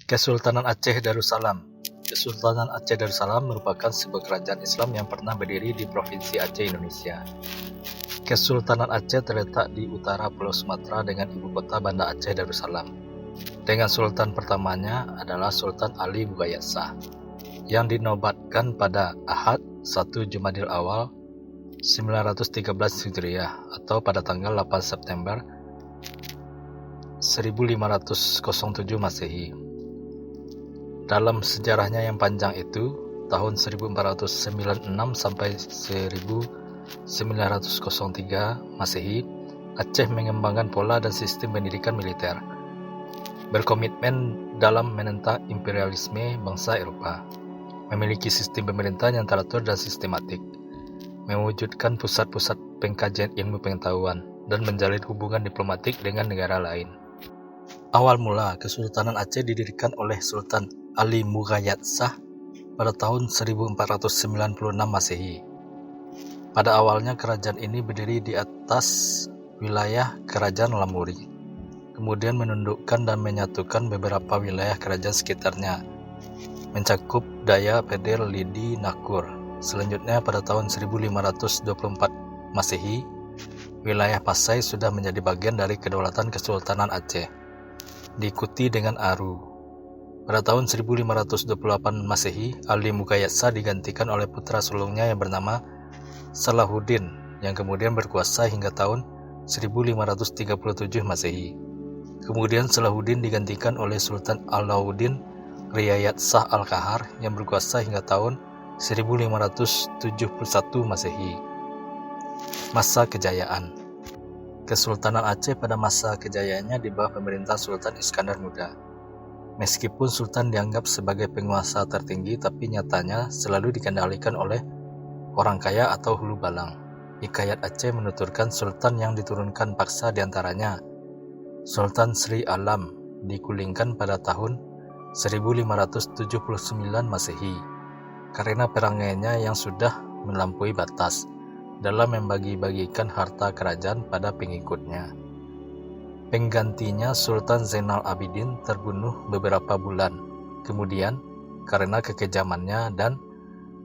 Kesultanan Aceh Darussalam. Kesultanan Aceh Darussalam merupakan sebuah kerajaan Islam yang pernah berdiri di Provinsi Aceh, Indonesia. Kesultanan Aceh terletak di utara Pulau Sumatera dengan ibu kota Banda Aceh Darussalam. Dengan sultan pertamanya adalah Sultan Ali Bugayat Shah, yang dinobatkan pada Ahad 1 Jumadil Awal 913 Hijriah atau pada tanggal 8 September 1507 Masehi. Dalam sejarahnya yang panjang itu, tahun 1496 sampai 1903 Masehi, Aceh mengembangkan pola dan sistem pendidikan militer, berkomitmen dalam menentang imperialisme bangsa Eropa, memiliki sistem pemerintahan yang teratur dan sistematik, mewujudkan pusat-pusat pengkajian ilmu pengetahuan, dan menjalin hubungan diplomatik dengan negara lain. Awal mula Kesultanan Aceh didirikan oleh Sultan Ali Bugayat Shah pada tahun 1496 Masehi. Pada awalnya kerajaan ini berdiri di atas wilayah Kerajaan Lamuri, kemudian menundukkan dan menyatukan beberapa wilayah kerajaan sekitarnya, mencakup Daya, Peder, Lidi, Nakur. Selanjutnya pada tahun 1524 Masehi, wilayah Pasai sudah menjadi bagian dari kedaulatan Kesultanan Aceh, diikuti dengan Aru. Pada tahun 1528 Masehi, Ali Bugayat Shah digantikan oleh putra sulungnya yang bernama Salahuddin, yang kemudian berkuasa hingga tahun 1537 Masehi. Kemudian Salahuddin digantikan oleh Sultan Alauddin Riayat Shah Al-Kahar yang berkuasa hingga tahun 1571 Masehi. Masa kejayaan Kesultanan Aceh pada masa kejayaannya di bawah pemerintahan Sultan Iskandar Muda. Meskipun Sultan dianggap sebagai penguasa tertinggi, tapi nyatanya selalu dikendalikan oleh orang kaya atau hulu balang. Hikayat Aceh menuturkan Sultan yang diturunkan paksa diantaranya Sultan Sri Alam digulingkan pada tahun 1579 Masehi karena perangainya yang sudah melampaui batas dalam membagi-bagikan harta kerajaan pada pengikutnya. Penggantinya Sultan Zainal Abidin terbunuh beberapa bulan kemudian karena kekejamannya dan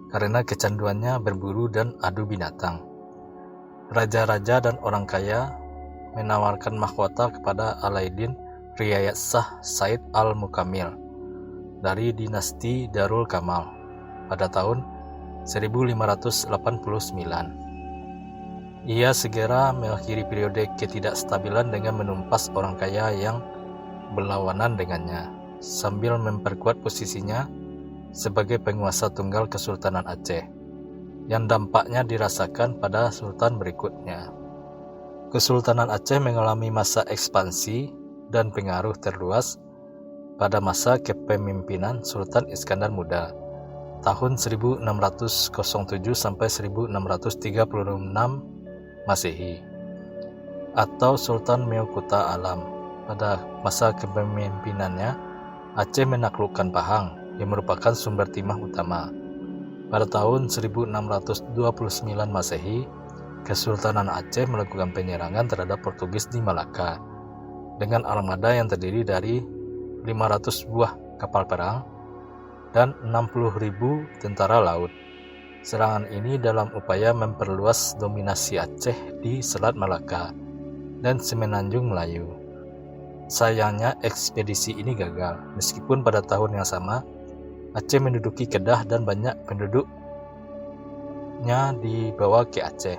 karena kecanduannya berburu dan adu binatang. Raja-raja dan orang kaya menawarkan mahkota kepada Alauddin Riayat Shah Said Al-Mukamil dari dinasti Darul Kamal pada tahun 1589. Ia segera mengakhiri periode ketidakstabilan dengan menumpas orang kaya yang berlawanan dengannya, sambil memperkuat posisinya sebagai penguasa tunggal Kesultanan Aceh, yang dampaknya dirasakan pada sultan berikutnya. Kesultanan Aceh mengalami masa ekspansi dan pengaruh terluas pada masa kepemimpinan Sultan Iskandar Muda, tahun 1607 sampai 1636 Masehi, atau Sultan Meukuta Alam. Pada masa kepemimpinannya, Aceh menaklukkan Pahang yang merupakan sumber timah utama. Pada tahun 1629 Masehi, Kesultanan Aceh melakukan penyerangan terhadap Portugis di Malaka dengan armada yang terdiri dari 500 buah kapal perang dan 60.000 tentara laut. Serangan ini dalam upaya memperluas dominasi Aceh di Selat Malaka dan Semenanjung Melayu. Sayangnya ekspedisi ini gagal, meskipun pada tahun yang sama Aceh menduduki Kedah dan banyak penduduknya dibawa ke Aceh.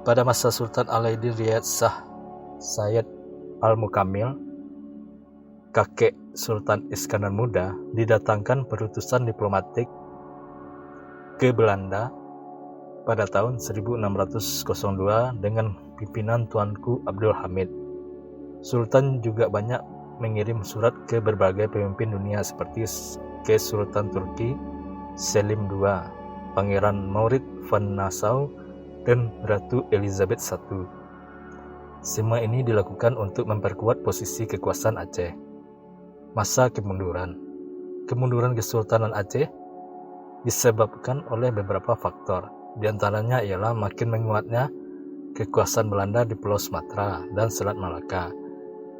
Pada masa Sultan Alauddin Riayat Shah Said Al-Mukamil, kakek Sultan Iskandar Muda, didatangkan perutusan diplomatik ke Belanda pada tahun 1602 dengan pimpinan Tuanku Abdul Hamid. Sultan juga banyak mengirim surat ke berbagai pemimpin dunia seperti ke Sultan Turki Selim II, Pangeran Maurits van Nassau, dan Ratu Elizabeth I. Semua ini dilakukan untuk memperkuat posisi kekuasaan Aceh. Masa kemunduran Kesultanan Aceh disebabkan oleh beberapa faktor. Di antaranya ialah makin menguatnya kekuasaan Belanda di Pulau Sumatera dan Selat Malaka,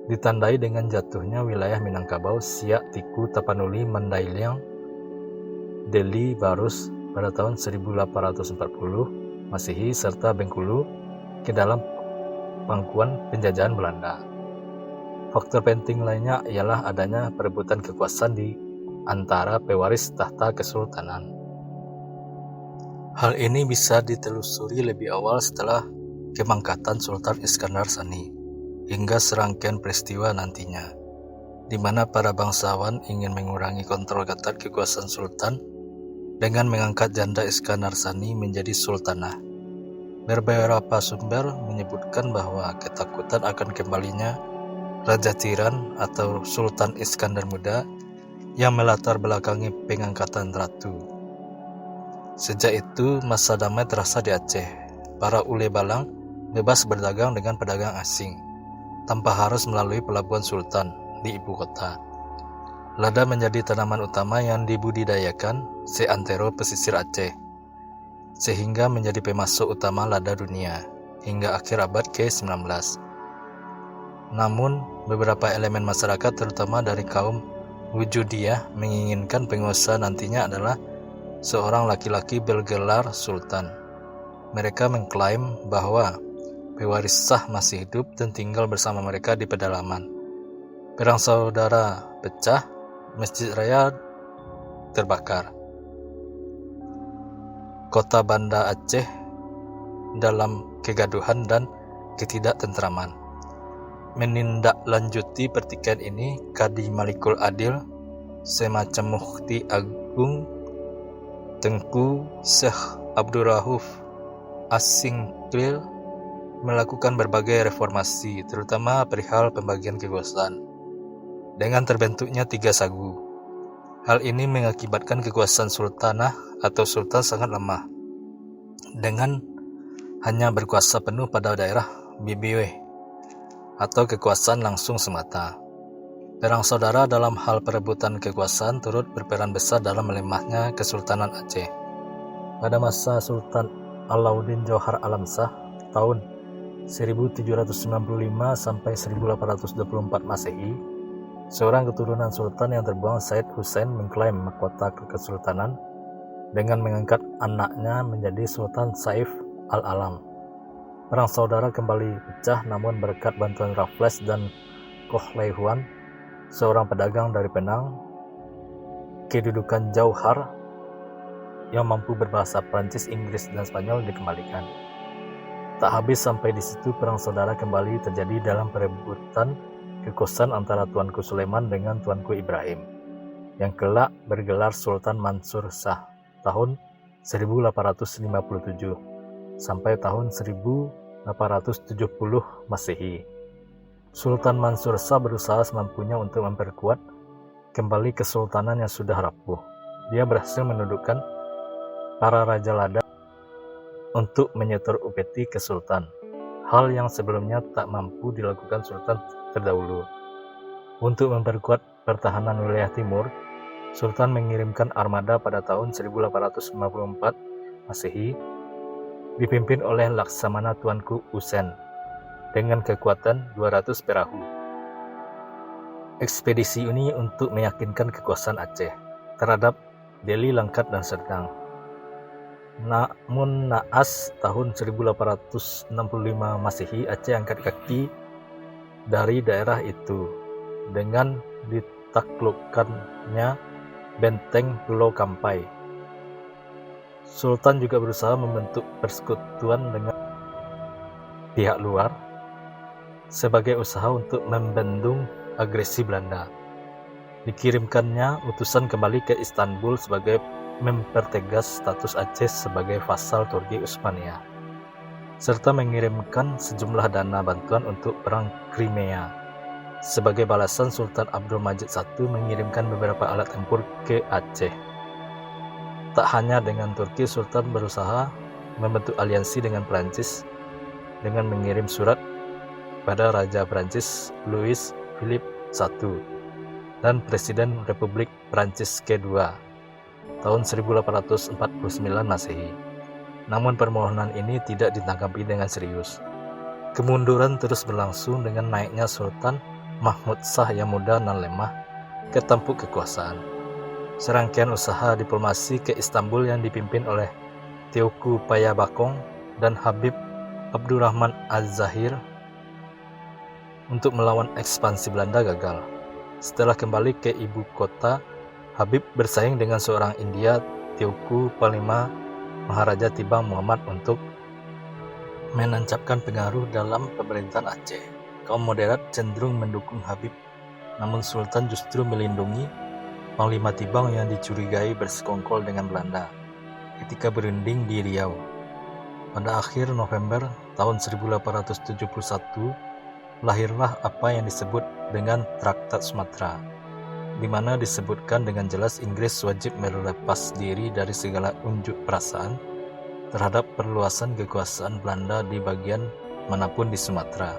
ditandai dengan jatuhnya wilayah Minangkabau, Siak, Tiku, Tapanuli, Mandailing, Deli, Barus pada tahun 1840 Masehi serta Bengkulu ke dalam pangkuan penjajahan Belanda. Faktor penting lainnya ialah adanya perebutan kekuasaan di antara pewaris tahta kesultanan. Hal ini bisa ditelusuri lebih awal setelah kemangkatan Sultan Iskandar Sani hingga serangkaian peristiwa nantinya, di mana para bangsawan ingin mengurangi kontrol ketat kekuasaan sultan dengan mengangkat janda Iskandar Sani menjadi sultanah. Beberapa sumber menyebutkan bahwa ketakutan akan kembalinya Raja Tiran atau Sultan Iskandar Muda yang melatar belakangi pengangkatan ratu. Sejak itu, masa damai terasa di Aceh. Para ule balang bebas berdagang dengan pedagang asing, tanpa harus melalui pelabuhan sultan di ibu kota. Lada menjadi tanaman utama yang dibudidayakan seantero pesisir Aceh, sehingga menjadi pemasok utama lada dunia hingga akhir abad ke-19. Namun, beberapa elemen masyarakat terutama dari kaum Wujudiyah menginginkan penguasa nantinya adalah seorang laki-laki bergelar sultan. Mereka mengklaim bahwa pewaris sah masih hidup dan tinggal bersama mereka di pedalaman. Perang saudara pecah, masjid raya terbakar. Kota Banda Aceh dalam kegaduhan dan ketidaktentraman. Menindaklanjuti pertikaian ini, Kadi Malikul Adil, semacam Mufti Agung Tengku Syekh Abdurrauf As-Singkil, melakukan berbagai reformasi, terutama perihal pembagian kekuasaan, dengan terbentuknya 3 sagu. Hal ini mengakibatkan kekuasaan sultanah atau sultan sangat lemah, dengan hanya berkuasa penuh pada daerah Bibiweh atau kekuasaan langsung semata. Perang saudara dalam hal perebutan kekuasaan turut berperan besar dalam melemahnya Kesultanan Aceh. Pada masa Sultan Alauddin Johar Alamsah tahun 1795 sampai 1824 Masehi, seorang keturunan sultan yang terbuang, Said Hussein, mengklaim mahkota kesultanan dengan mengangkat anaknya menjadi Sultan Saif Al-Alam. Perang saudara kembali pecah, namun berkat bantuan Raffles dan Koh Lei Huan, seorang pedagang dari Penang, kedudukan Jauhar yang mampu berbahasa Prancis, Inggris, dan Spanyol dikembalikan. Tak habis sampai di situ, perang saudara kembali terjadi dalam perebutan kekuasaan antara Tuanku Sulaiman dengan Tuanku Ibrahim, yang kelak bergelar Sultan Mansur Shah tahun 1857 sampai tahun 1870 Masehi. Sultan Mansur Shah berusaha semampunya untuk memperkuat kembali kesultanan yang sudah rapuh. Dia berhasil menundukkan para raja lada untuk menyetor upeti ke sultan, hal yang sebelumnya tak mampu dilakukan sultan terdahulu. Untuk memperkuat pertahanan wilayah timur, sultan mengirimkan armada pada tahun 1854 Masehi dipimpin oleh Laksamana Tuanku Usen dengan kekuatan 200 perahu. Ekspedisi ini untuk meyakinkan kekuasaan Aceh terhadap Deli, Langkat, dan Serdang. Namun naas tahun 1865 Masehi, Aceh angkat kaki dari daerah itu dengan ditaklukkannya benteng Pulau Kampai. Sultan juga berusaha membentuk persekutuan dengan pihak luar sebagai usaha untuk membendung agresi Belanda. Dikirimkannya utusan kembali ke Istanbul sebagai mempertegas status Aceh sebagai vasal Turki Utsmaniyah, serta mengirimkan sejumlah dana bantuan untuk perang Crimea. Sebagai balasan, Sultan Abdul Majid I mengirimkan beberapa alat tempur ke Aceh. Tak hanya dengan Turki, Sultan berusaha membentuk aliansi dengan Prancis dengan mengirim surat pada Raja Prancis Louis Philippe I dan Presiden Republik Prancis kedua tahun 1849 Masehi. Namun permohonan ini tidak ditanggapi dengan serius. Kemunduran terus berlangsung dengan naiknya Sultan Mahmud Shah yang muda dan lemah ke tampuk kekuasaan. Serangkaian usaha diplomasi ke Istanbul yang dipimpin oleh Teuku Payyabakong dan Habib Abdurrahman Az-Zahir untuk melawan ekspansi Belanda gagal. Setelah kembali ke ibu kota, Habib bersaing dengan seorang India, Teuku Panglima Maharaja Tibang Muhammad, untuk menancapkan pengaruh dalam pemerintahan Aceh. Kaum moderat cenderung mendukung Habib, namun Sultan justru melindungi Panglima Tibang yang dicurigai bersekongkol dengan Belanda ketika berunding di Riau. Pada akhir November tahun 1871, lahirlah apa yang disebut dengan Traktat Sumatera, di mana disebutkan dengan jelas Inggris wajib melepas diri dari segala unjuk perasaan terhadap perluasan kekuasaan Belanda di bagian manapun di Sumatera.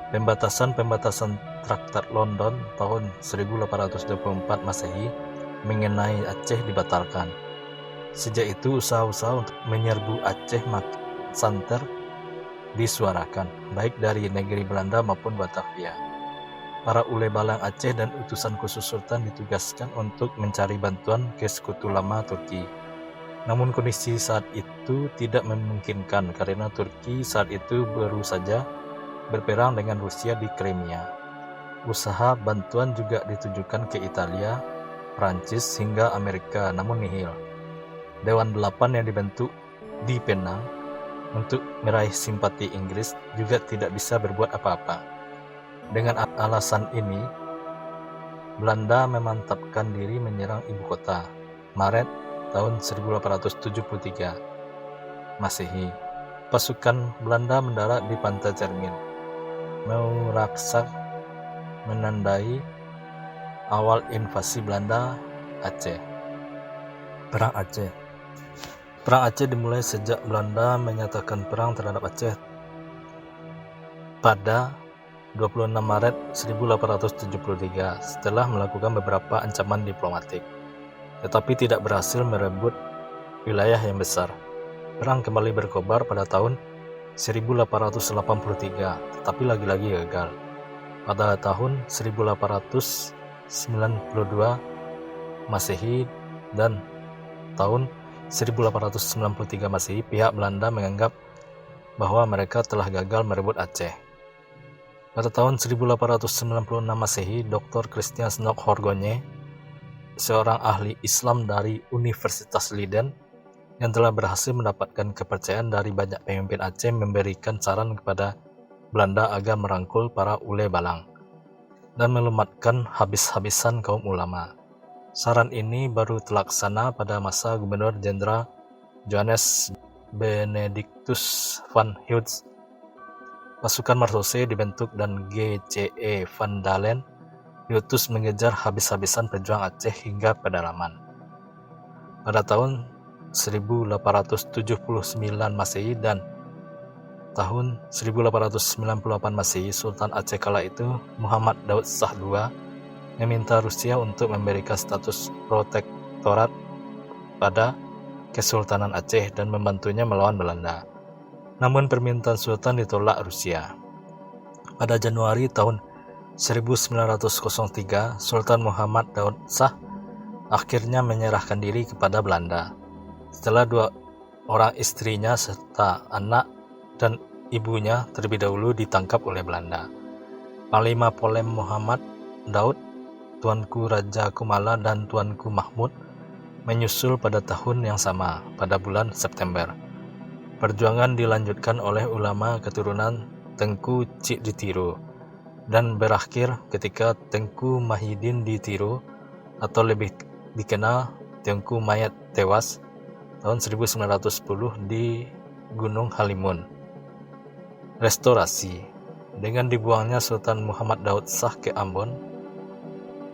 Pembatasan Traktat London tahun 1824 Masehi mengenai Aceh dibatalkan. Sejak itu usaha-usaha untuk menyerbu Aceh makin santer disuarakan, baik dari negeri Belanda maupun Batavia. Para ule balang Aceh dan utusan khusus Sultan ditugaskan untuk mencari bantuan ke Sekutu Lama Turki. Namun kondisi saat itu tidak memungkinkan karena Turki saat itu baru saja berperang dengan Rusia di Crimea. Usaha bantuan juga ditujukan ke Italia, Prancis hingga Amerika, namun nihil. Dewan 8 yang dibentuk di Penang untuk meraih simpati Inggris juga tidak bisa berbuat apa-apa. Dengan alasan ini, Belanda memantapkan diri menyerang ibu kota. Maret tahun 1873 Masehi, pasukan Belanda mendarat di pantai Cermin. Meuraksak menandai awal invasi Belanda Aceh. Perang Aceh. Perang Aceh dimulai sejak Belanda menyatakan perang terhadap Aceh pada 26 Maret 1873 setelah melakukan beberapa ancaman diplomatik, tetapi tidak berhasil merebut wilayah yang besar. Perang kembali berkobar pada tahun 1883, tetapi lagi-lagi gagal. Pada tahun 1892 Masehi dan tahun 1893 Masehi, pihak Belanda menganggap bahwa mereka telah gagal merebut Aceh. Pada tahun 1896 Masehi, Dr. Christian Snok Horgonye, seorang ahli Islam dari Universitas Leiden yang telah berhasil mendapatkan kepercayaan dari banyak pemimpin Aceh, memberikan saran kepada Belanda agar merangkul para ule balang dan melumatkan habis-habisan kaum ulama. Saran ini baru terlaksana pada masa Gubernur Jenderal Johannes Benedictus van Heuts. Pasukan Marsose dibentuk dan G.C.E. van Dalen diutus mengejar habis-habisan pejuang Aceh hingga pedalaman. Pada tahun 1879 Masehi dan tahun 1898 Masehi, Sultan Aceh kala itu, Muhammad Daud Shah II, meminta Rusia untuk memberikan status protektorat pada Kesultanan Aceh dan membantunya melawan Belanda. Namun permintaan Sultan ditolak Rusia. Pada Januari tahun 1903, Sultan Muhammad Daud Shah akhirnya menyerahkan diri kepada Belanda. Setelah dua orang istrinya serta anak dan ibunya terlebih dahulu ditangkap oleh Belanda. Panglima Polem Muhammad Daud, Tuanku Raja Kumala dan Tuanku Mahmud menyusul pada tahun yang sama, pada bulan September. Perjuangan dilanjutkan oleh ulama keturunan Tengku Cik di Tiro dan berakhir ketika Tengku Mahidin di Tiro, atau lebih dikenal Tengku Mayat, tewas tahun 1910 di Gunung Halimun. Restorasi. Dengan dibuangnya Sultan Muhammad Daud Shah ke Ambon,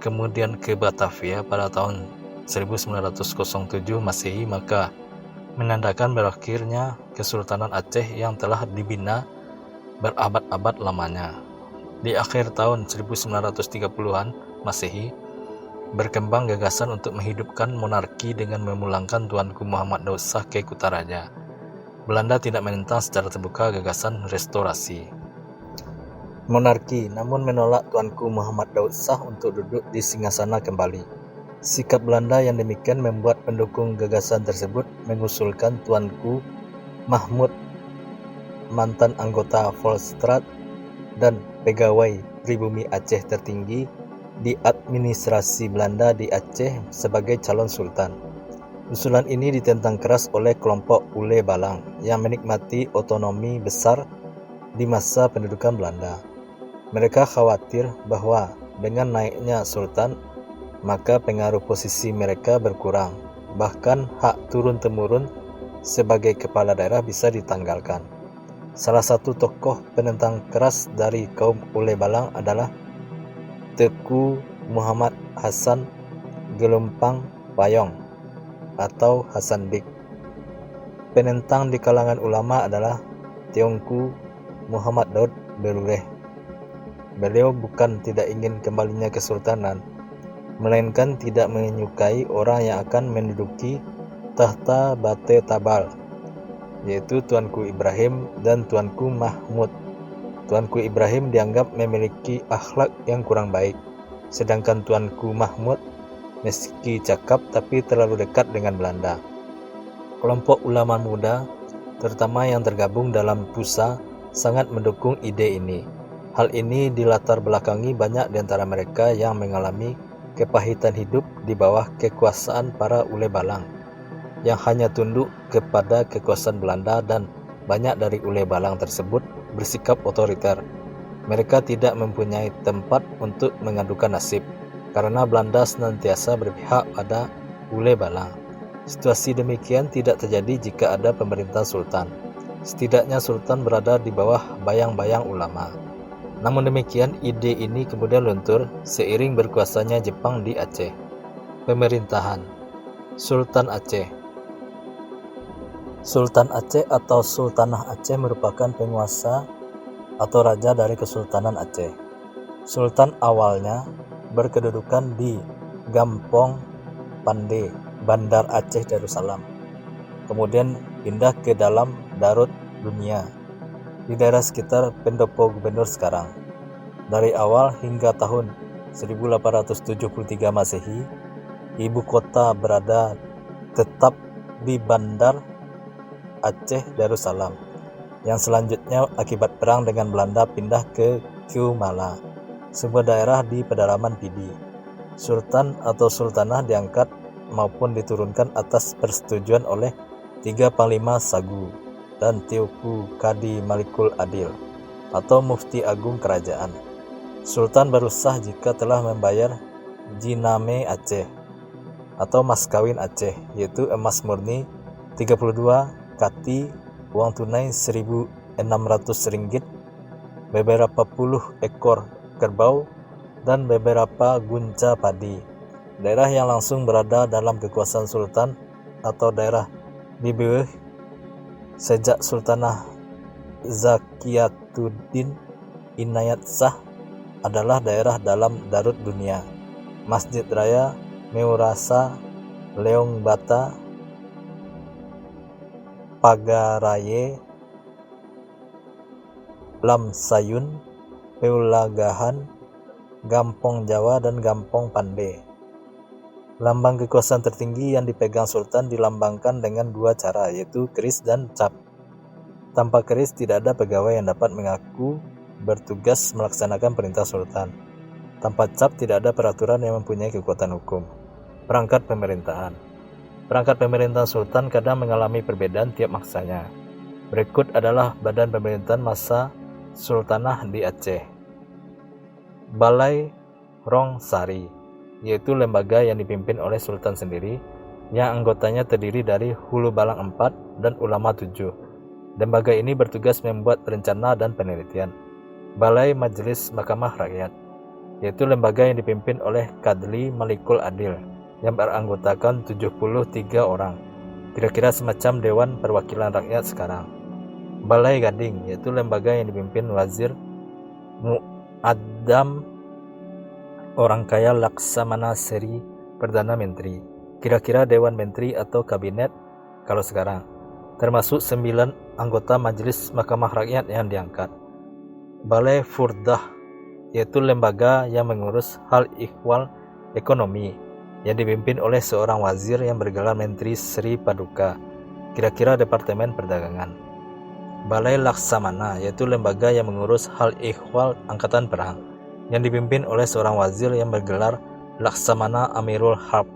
kemudian ke Batavia pada tahun 1907 Masehi, maka menandakan berakhirnya Kesultanan Aceh yang telah dibina berabad-abad lamanya. Di akhir tahun 1930-an Masehi, berkembang gagasan untuk menghidupkan monarki dengan memulangkan Tuanku Muhammad Daud Shah ke Kutaraja. Belanda tidak menentang secara terbuka gagasan restorasi. monarki, namun menolak Tuanku Muhammad Daud Shah untuk duduk di singgasana kembali. Sikap Belanda yang demikian membuat pendukung gagasan tersebut mengusulkan Tuanku Mahmud, mantan anggota Volksraad dan pegawai pribumi Aceh tertinggi di administrasi Belanda di Aceh sebagai calon sultan. Usulan ini ditentang keras oleh kelompok Ule Balang yang menikmati otonomi besar di masa pendudukan Belanda. Mereka khawatir bahwa dengan naiknya sultan, maka pengaruh posisi mereka berkurang. Bahkan hak turun-temurun sebagai kepala daerah bisa ditanggalkan. Salah satu tokoh penentang keras dari kaum Ule Balang adalah Teku Muhammad Hasan Gelumpang Payong atau Hasan Bik. Penentang di kalangan ulama adalah Teungku Muhammad Daud Belureh. Beliau bukan tidak ingin kembalinya kesultanan, melainkan tidak menyukai orang yang akan menduduki tahta Bate Tabal, yaitu Tuanku Ibrahim dan Tuanku Mahmud. Tuanku Ibrahim dianggap memiliki akhlak yang kurang baik, sedangkan Tuanku Mahmud meski cakap tapi terlalu dekat dengan Belanda. Kelompok ulama muda, terutama yang tergabung dalam PUSA, sangat mendukung ide ini. Hal ini dilatar belakangi banyak di antara mereka yang mengalami kepahitan hidup di bawah kekuasaan para Ule Balang, yang hanya tunduk kepada kekuasaan Belanda, dan banyak dari Ule Balang tersebut bersikap otoriter. Mereka tidak mempunyai tempat untuk mengadukan nasib, karena Belanda senantiasa berpihak pada Ule Balang. Situasi demikian tidak terjadi jika ada pemerintah sultan. Setidaknya sultan berada di bawah bayang-bayang ulama. Namun demikian, ide ini kemudian luntur seiring berkuasanya Jepang di Aceh. Pemerintahan Sultan Aceh. Sultan Aceh atau Sultanah Aceh merupakan penguasa atau raja dari Kesultanan Aceh. Sultan awalnya berkedudukan di Gampong Pande, Bandar Aceh Darussalam. Kemudian pindah ke dalam Darut Dunia di daerah sekitar pendopo gubernur sekarang. Dari awal hingga tahun 1873 Masehi, ibu kota berada tetap di Bandar Aceh Darussalam, yang selanjutnya akibat perang dengan Belanda pindah ke Kiumala, sebuah daerah di pedalaman Pidi. Sultan atau sultanah diangkat maupun diturunkan atas persetujuan oleh 3 panglima Sagu dan Teuku Kadi Malikul Adil atau mufti agung kerajaan. Sultan baru sah jika telah membayar jiname Aceh atau mas kawin Aceh, yaitu emas murni 32 kati, uang tunai 1.600 ringgit, beberapa puluh ekor kerbau, dan beberapa gunca padi. Daerah yang langsung berada dalam kekuasaan sultan atau daerah di bawah sejak Sultanah Zakiyatuddin Inayat Shah adalah daerah dalam Darut Dunia, Masjid Raya Meurasa, Leong Bata, Pagaraye, Lam Sayun, Peulagahan, Gampong Jawa, dan Gampong Pande. Lambang kekuasaan tertinggi yang dipegang sultan dilambangkan dengan 2 cara, yaitu keris dan cap. Tanpa keris tidak ada pegawai yang dapat mengaku bertugas melaksanakan perintah sultan. Tanpa cap tidak ada peraturan yang mempunyai kekuatan hukum. Perangkat pemerintahan. Perangkat pemerintahan sultan kadang mengalami perbedaan tiap masanya. Berikut adalah badan pemerintahan masa sultanah di Aceh. Balai Rong Sari, yaitu lembaga yang dipimpin oleh sultan sendiri, yang anggotanya terdiri dari Hulu Balang 4 dan Ulama 7. Lembaga ini bertugas membuat rencana dan penelitian. Balai Majelis Mahkamah Rakyat, yaitu lembaga yang dipimpin oleh Kadli Malikul Adil, yang beranggotakan 73 orang, kira-kira semacam Dewan Perwakilan Rakyat sekarang. Balai Gading, yaitu lembaga yang dipimpin Wazir Mu'addam, orang kaya Laksamana Seri Perdana Menteri, kira-kira Dewan Menteri atau Kabinet kalau sekarang, termasuk 9 anggota Majelis Mahkamah Rakyat yang diangkat. Balai Furdah, yaitu lembaga yang mengurus hal ihwal ekonomi, yang dipimpin oleh seorang wazir yang bergelar Menteri Sri Paduka, kira-kira Departemen Perdagangan. Balai Laksamana, yaitu lembaga yang mengurus hal ihwal angkatan perang, yang dipimpin oleh seorang wazir yang bergelar Laksamana Amirul Harb,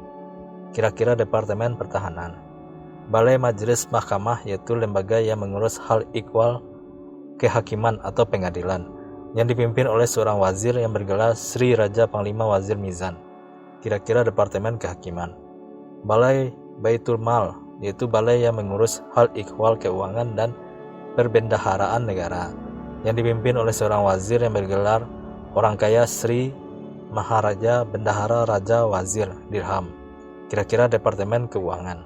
kira-kira Departemen Pertahanan. Balai Majelis Mahkamah, yaitu lembaga yang mengurus hal ihwal kehakiman atau pengadilan, yang dipimpin oleh seorang wazir yang bergelar Sri Raja Panglima Wazir Mizan, kira-kira Departemen Kehakiman. Balai Baitul Mal, yaitu balai yang mengurus hal ihwal keuangan dan perbendaharaan negara, yang dipimpin oleh seorang wazir yang bergelar Orang Kaya Sri Maharaja Bendahara Raja Wazir Dirham, kira-kira Departemen Keuangan.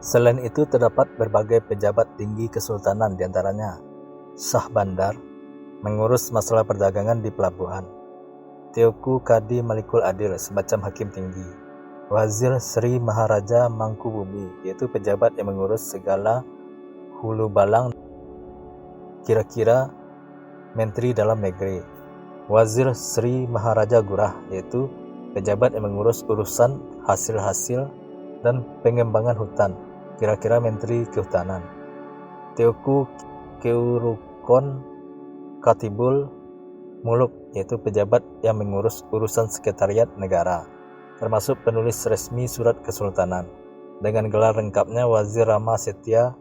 Selain itu terdapat berbagai pejabat tinggi kesultanan, diantaranya Shah Bandar, mengurus masalah perdagangan di pelabuhan; Teuku Kadi Malikul Adil, semacam hakim tinggi; Wazir Sri Maharaja Mangkubumi, yaitu pejabat yang mengurus segala hulu balang, kira-kira Menteri Dalam Negeri; Wazir Sri Maharaja Gurah, yaitu pejabat yang mengurus urusan hasil-hasil dan pengembangan hutan, kira-kira Menteri Kehutanan; Teuku Keurukon Katibul Muluk, yaitu pejabat yang mengurus urusan sekretariat negara, termasuk penulis resmi surat kesultanan, dengan gelar lengkapnya Wazir Rama Setia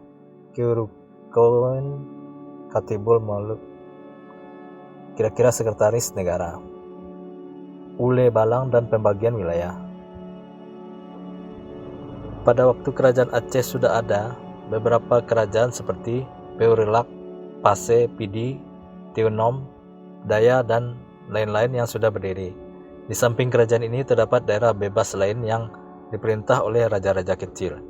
Keurukon Katibul Muluk, kira-kira Sekretaris Negara. Ule Balang dan pembagian wilayah. Pada waktu kerajaan Aceh sudah ada beberapa kerajaan seperti Peurelak, Pase, Pidi, Tiunom, Daya, dan lain-lain yang sudah berdiri. Di samping kerajaan ini terdapat daerah bebas lain yang diperintah oleh raja-raja kecil.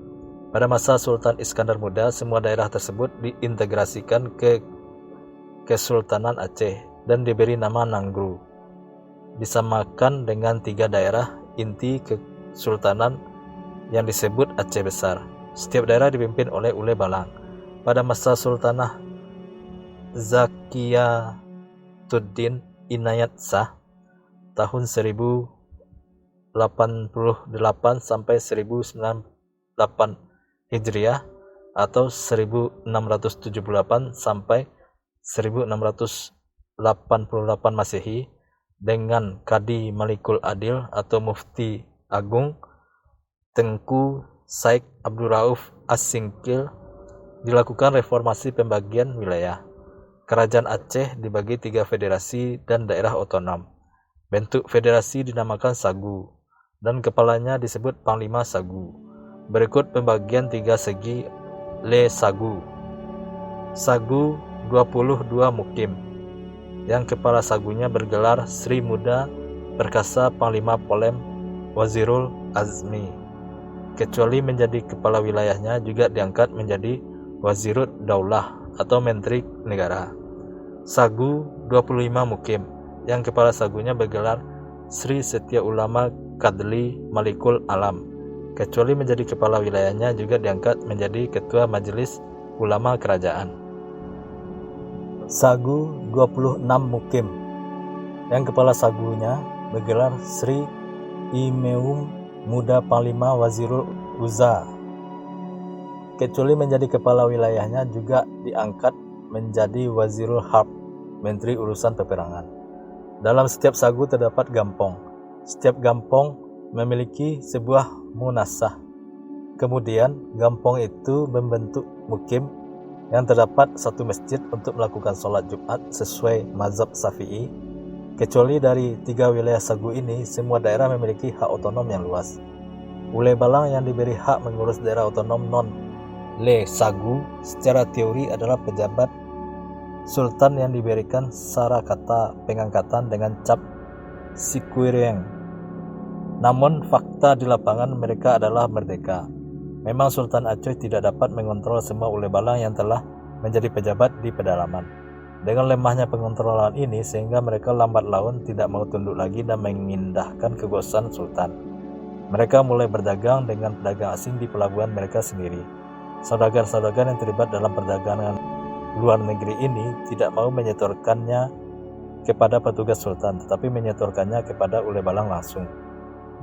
Pada masa Sultan Iskandar Muda, semua daerah tersebut diintegrasikan ke Kesultanan Aceh dan diberi nama Nanggru, disamakan dengan 3 daerah inti kesultanan yang disebut Aceh Besar. Setiap daerah dipimpin oleh Ule Balang. Pada masa Sultanah Zakiyatuddin Inayat Shah tahun 1088 sampai 1098 Hijriah atau 1678 sampai 1688 Masehi, dengan Kadi Malikul Adil atau Mufti Agung Tengku Said Abdurrauf As-Singkil, dilakukan reformasi pembagian wilayah. Kerajaan Aceh dibagi 3 federasi dan daerah otonom. Bentuk federasi dinamakan Sagu, dan kepalanya disebut Panglima Sagu. Berikut pembagian 3 segi Le Sagu. Sagu 22 Mukim, yang kepala sagunya bergelar Sri Muda Perkasa Panglima Polem Wazirul Azmi. Kecuali menjadi kepala wilayahnya, juga diangkat menjadi Wazirud Daulah atau Menteri Negara. Sagu 25 Mukim, yang kepala sagunya bergelar Sri Setia Ulama Kadli Malikul Alam. Kecuali menjadi kepala wilayahnya, juga diangkat menjadi Ketua Majelis Ulama Kerajaan. Sagu 26 Mukim, yang kepala sagunya bergelar Sri Imeum Muda Panglima Wazirul Uza. Kecuali menjadi kepala wilayahnya, juga diangkat menjadi Wazirul Harb, Menteri Urusan Peperangan. Dalam setiap sagu terdapat gampong. Setiap gampong memiliki sebuah munasah. Kemudian gampong itu membentuk mukim, yang terdapat 1 masjid untuk melakukan sholat Jumat sesuai mazhab Syafi'i. Kecuali dari 3 wilayah sagu ini, semua daerah memiliki hak otonom yang luas. Ule Balang yang diberi hak mengurus daerah otonom non-Le Sagu secara teori adalah pejabat sultan yang diberikan sara kata pengangkatan dengan cap Sikuireng. Namun fakta di lapangan mereka adalah merdeka. Memang Sultan Aceh tidak dapat mengontrol semua Ule Balang yang telah menjadi pejabat di pedalaman. Dengan lemahnya pengontrolan ini, sehingga mereka lambat laun tidak mau tunduk lagi dan mengindahkan kekuasaan Sultan. Mereka mulai berdagang dengan pedagang asing di pelabuhan mereka sendiri. Saudagar-saudagar yang terlibat dalam perdagangan luar negeri ini tidak mau menyetorkannya kepada petugas sultan, tetapi menyetorkannya kepada Ule Balang langsung.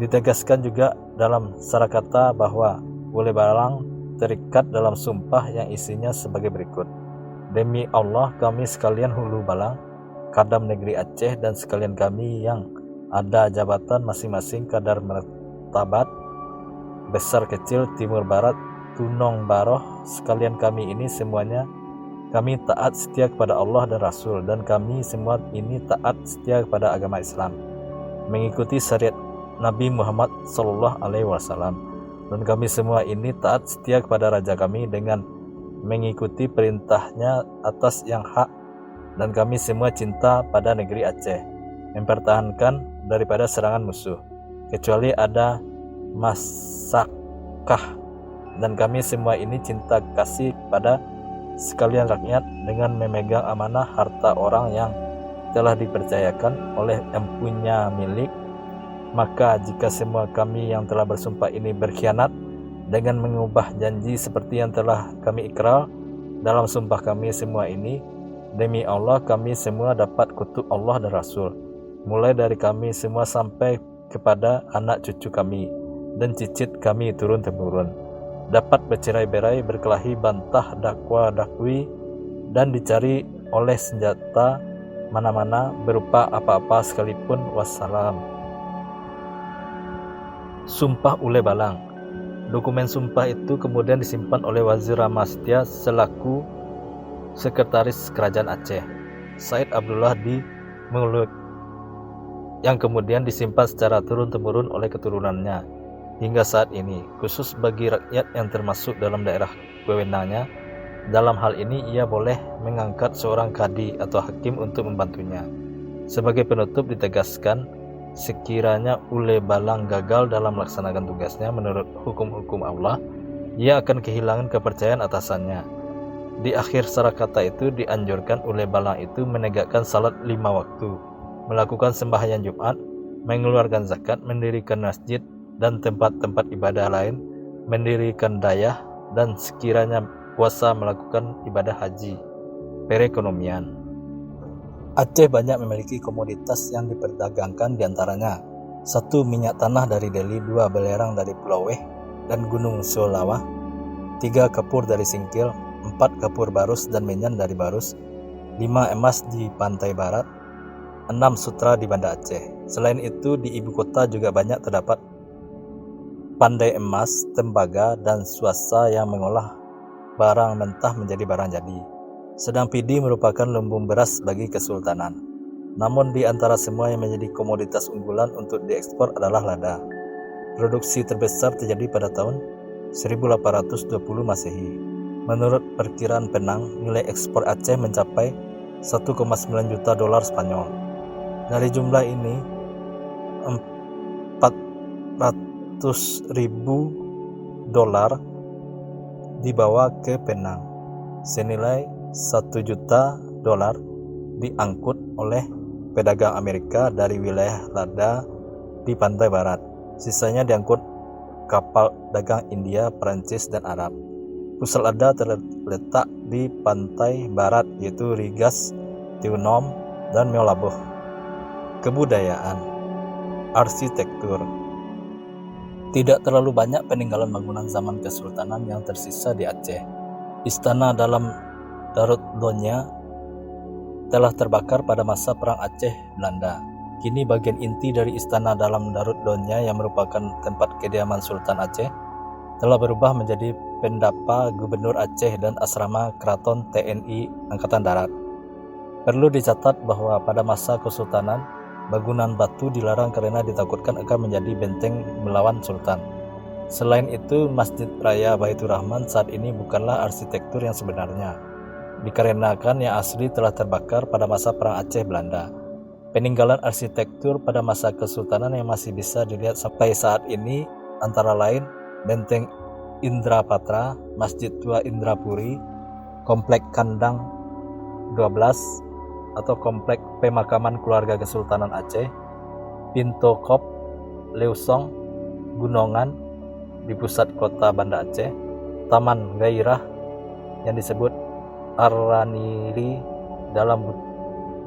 Ditegaskan juga dalam sarakata bahwa Ule Balang terikat dalam sumpah yang isinya sebagai berikut. Demi Allah kami sekalian Hulu Balang, Kadam Negeri Aceh, dan sekalian kami yang ada jabatan masing-masing kadar martabat besar kecil timur barat Tunong Baroh, sekalian kami ini semuanya kami taat setia kepada Allah dan Rasul, dan kami semua ini taat setia kepada agama Islam, mengikuti syariat Nabi Muhammad SAW, dan kami semua ini taat setia kepada raja kami dengan mengikuti perintahnya atas yang hak, dan kami semua cinta pada negeri Aceh, mempertahankan daripada serangan musuh, kecuali ada Masakah, dan kami semua ini cinta kasih pada sekalian rakyat dengan memegang amanah harta orang yang telah dipercayakan oleh empunya milik. Maka jika semua kami yang telah bersumpah ini berkhianat dengan mengubah janji seperti yang telah kami ikrar dalam sumpah kami semua ini, demi Allah kami semua dapat kutuk Allah dan Rasul, mulai dari kami semua sampai kepada anak cucu kami dan cicit kami turun-temurun, dapat bercerai-berai, berkelahi, bantah, dakwa-dakwi, dan dicari oleh senjata mana-mana berupa apa-apa sekalipun. Wassalam. Sumpah Ule Balang. Dokumen sumpah itu kemudian disimpan oleh Wazir Ramastia selaku Sekretaris Kerajaan Aceh, Said Abdullah di Mulut, yang kemudian disimpan secara turun-temurun oleh keturunannya hingga saat ini, khusus bagi rakyat yang termasuk dalam daerah wewenangnya. Dalam hal ini ia boleh mengangkat seorang kadi atau hakim untuk membantunya. Sebagai penutup ditegaskan, sekiranya Ule Balang gagal dalam melaksanakan tugasnya menurut hukum-hukum Allah, ia akan kehilangan kepercayaan atasannya. Di akhir sarakata itu dianjurkan Ule Balang itu menegakkan salat 5 waktu, melakukan sembahyang Jumat, mengeluarkan zakat, mendirikan masjid dan tempat-tempat ibadah lain, mendirikan dayah, dan sekiranya puasa melakukan ibadah haji. Perekonomian. Aceh banyak memiliki komoditas yang diperdagangkan, diantaranya 1. Minyak tanah dari Deli, 2. Belerang dari Pulau Weh dan Gunung Solawah, 3. Kapur dari Singkil, 4. Kapur Barus dan Menyan dari Barus, 5. Emas di Pantai Barat, 6. Sutra di Banda Aceh. Selain itu di ibu kota juga banyak terdapat pandai emas, tembaga, dan swasta yang mengolah barang mentah menjadi barang jadi. Sedang pidi merupakan lumbung beras bagi kesultanan. Namun di antara semua yang menjadi komoditas unggulan untuk diekspor adalah lada. Produksi terbesar terjadi pada tahun 1820 Masehi. Menurut perkiraan Penang, nilai ekspor Aceh mencapai 1,9 juta dolar Spanyol. Dari jumlah ini, 400.000 dolar dibawa ke Penang, senilai 1 juta dolar diangkut oleh pedagang Amerika dari wilayah lada di pantai barat. Sisanya diangkut kapal dagang India, Perancis, dan Arab. Pusat lada terletak di pantai barat, yaitu Rigas, Tiunom, dan Meolaboh. Kebudayaan. Arsitektur. Tidak terlalu banyak peninggalan bangunan zaman kesultanan yang tersisa di Aceh. Istana dalam Darut Donya telah terbakar pada masa Perang Aceh Belanda. Kini bagian inti dari istana dalam Darut Donya yang merupakan tempat kediaman Sultan Aceh telah berubah menjadi pendapa Gubernur Aceh dan asrama Keraton TNI Angkatan Darat. Perlu dicatat bahwa pada masa kesultanan, bangunan batu dilarang karena ditakutkan akan menjadi benteng melawan sultan. Selain itu, Masjid Raya Baitur Rahman saat ini bukanlah arsitektur yang sebenarnya, dikarenakan yang asli telah terbakar pada masa Perang Aceh Belanda. Peninggalan arsitektur pada masa kesultanan yang masih bisa dilihat sampai saat ini antara lain Benteng Indrapatra, Masjid Tua Indrapuri, Komplek Kandang 12 atau Komplek Pemakaman Keluarga Kesultanan Aceh, Pinto Kop, Leusong, Gunongan di pusat kota Banda Aceh, Taman Gairah yang disebut Arraniri dalam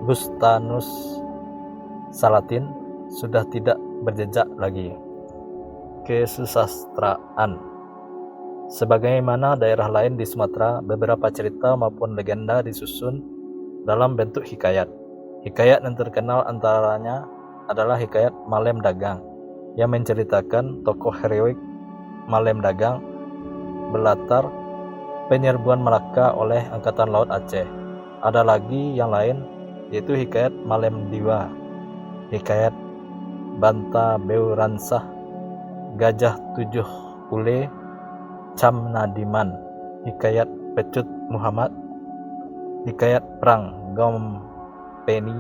Bustanus Salatin sudah tidak berjejak lagi. Kesusastraan. Sebagaimana daerah lain di Sumatera, beberapa cerita maupun legenda disusun dalam bentuk hikayat. Hikayat yang terkenal antaranya adalah hikayat Malem Dagang yang menceritakan tokoh heroik Malem Dagang berlatar penyerbuan Malaka oleh Angkatan Laut Aceh. Ada lagi yang lain, yaitu hikayat Malem Diwa, hikayat Banta Beuransah, Gajah Tujuh Ule, Cam Nadiman, hikayat Pecut Muhammad, hikayat Perang Gom Peni,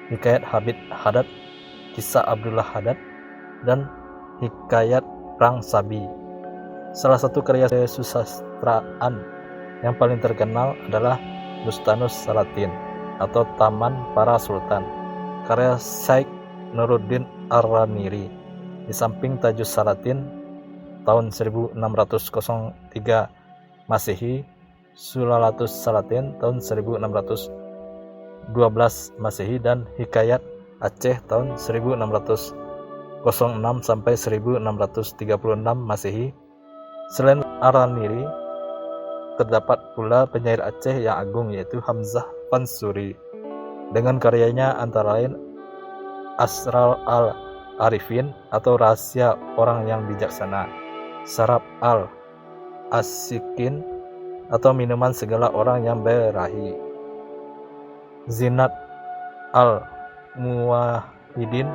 hikayat Habib Haddad, kisah Abdullah Haddad, dan hikayat Perang Sabi. Salah satu karya kesusastraan yang paling terkenal adalah Bustanus Salatin atau Taman Para Sultan, karya Syekh Nuruddin Ar-Raniri. Di samping Tajus Salatin tahun 1603 Masehi, Sulalatus Salatin tahun 1612 Masehi, dan Hikayat Aceh tahun 1606 sampai 1636 Masehi. Selain Ar-Raniri, terdapat pula penyair Aceh yang agung, yaitu Hamzah Pansuri dengan karyanya antara lain Asrar al-Arifin atau Rahasia Orang yang Bijaksana, Sarab al-Asikin atau Minuman Segala Orang yang Berahi, Zinat al-Muwahhidin